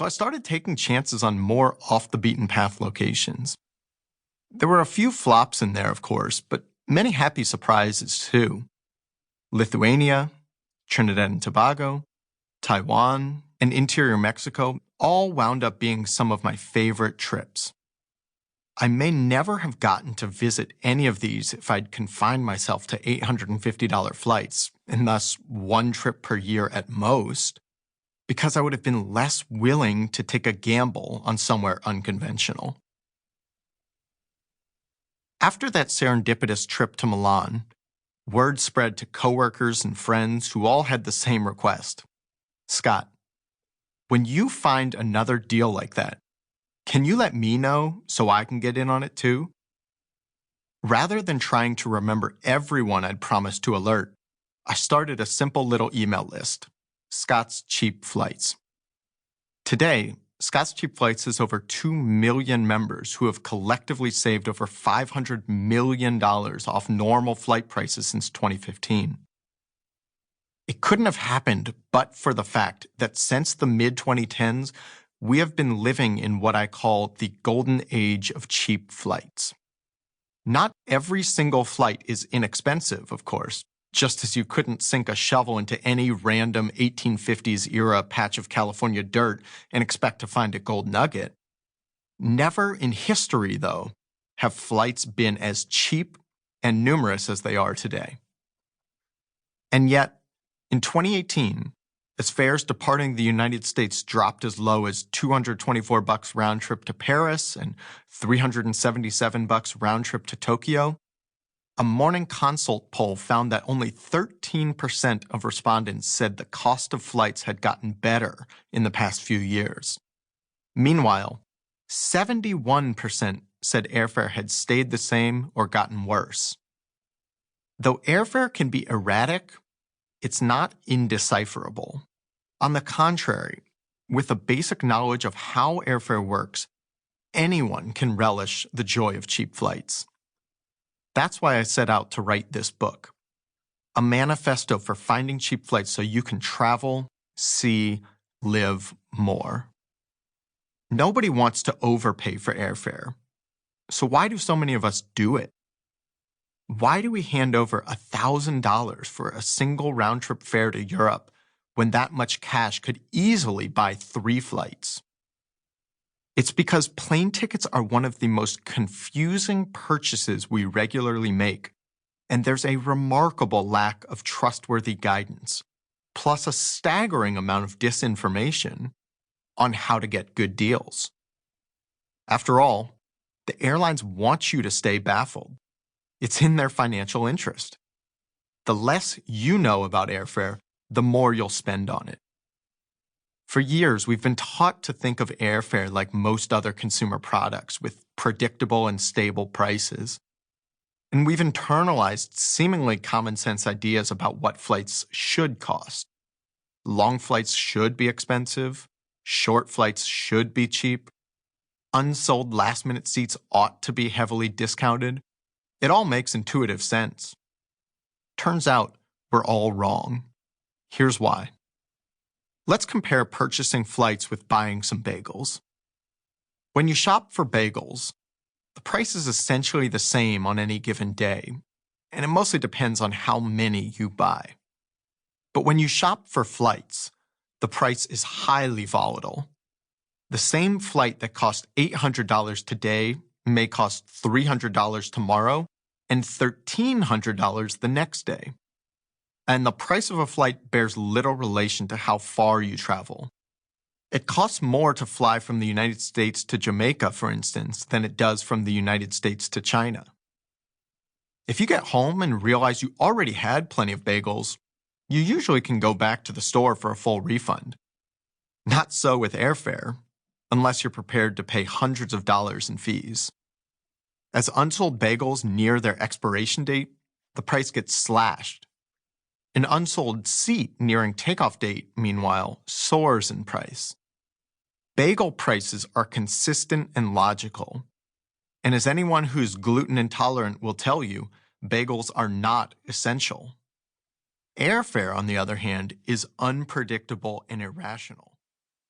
so I started taking chances on more off-the-beaten-path locations. There were a few flops in there, of course, but many happy surprises too. Lithuania, Trinidad and Tobago, Taiwan, and interior Mexico all wound up being some of my favorite trips. I may never have gotten to visit any of these if I'd confined myself to $850 flights, and thus one trip per year at most, because I would have been less willing to take a gamble on somewhere unconventional. After that serendipitous trip to Milan, word spread to coworkers and friends who all had the same request. Scott, when you find another deal like that, can you let me know so I can get in on it too? Rather than trying to remember everyone I'd promised to alert, I started a simple little email list, Scott's Cheap Flights. Today, Scott's Cheap Flights has over 2 million members who have collectively saved over $500 million off normal flight prices since 2015. It couldn't have happened but for the fact that since the mid-2010s, we have been living in what I call the golden age of cheap flights. Not every single flight is inexpensive, of course, just as you couldn't sink a shovel into any random 1850s-era patch of California dirt and expect to find a gold nugget. Never in history, though, have flights been as cheap and numerous as they are today. And yet, in 2018, as fares departing the United States dropped as low as $224 round trip to Paris and $377 round trip to Tokyo, a Morning Consult poll found that only 13% of respondents said the cost of flights had gotten better in the past few years. Meanwhile, 71% said airfare had stayed the same or gotten worse. Though airfare can be erratic, it's not indecipherable. On the contrary, with a basic knowledge of how airfare works, anyone can relish the joy of cheap flights. That's why I set out to write this book, a manifesto for finding cheap flights so you can travel, see, live more. Nobody wants to overpay for airfare. So why do so many of us do it? Why do we hand over $1,000 for a single round-trip fare to Europe when that much cash could easily buy 3 flights? It's because plane tickets are one of the most confusing purchases we regularly make, and there's a remarkable lack of trustworthy guidance, plus a staggering amount of disinformation on how to get good deals. After all, the airlines want you to stay baffled. It's in their financial interest. The less you know about airfare, the more you'll spend on it. For years, we've been taught to think of airfare like most other consumer products, with predictable and stable prices. And we've internalized seemingly common-sense ideas about what flights should cost. Long flights should be expensive. Short flights should be cheap. Unsold last-minute seats ought to be heavily discounted. It all makes intuitive sense. Turns out, we're all wrong. Here's why. Let's compare purchasing flights with buying some bagels. When you shop for bagels, the price is essentially the same on any given day, and it mostly depends on how many you buy. But when you shop for flights, the price is highly volatile. The same flight that cost $800 today may cost $300 tomorrow and $1,300 the next day. And the price of a flight bears little relation to how far you travel. It costs more to fly from the United States to Jamaica, for instance, than it does from the United States to China. If you get home and realize you already had plenty of bagels, you usually can go back to the store for a full refund. Not so with airfare, unless you're prepared to pay hundreds of dollars in fees. As unsold bagels near their expiration date, the price gets slashed. An unsold seat nearing takeoff date, meanwhile, soars in price. Bagel prices are consistent and logical. And as anyone who's gluten intolerant will tell you, bagels are not essential. Airfare, on the other hand, is unpredictable and irrational.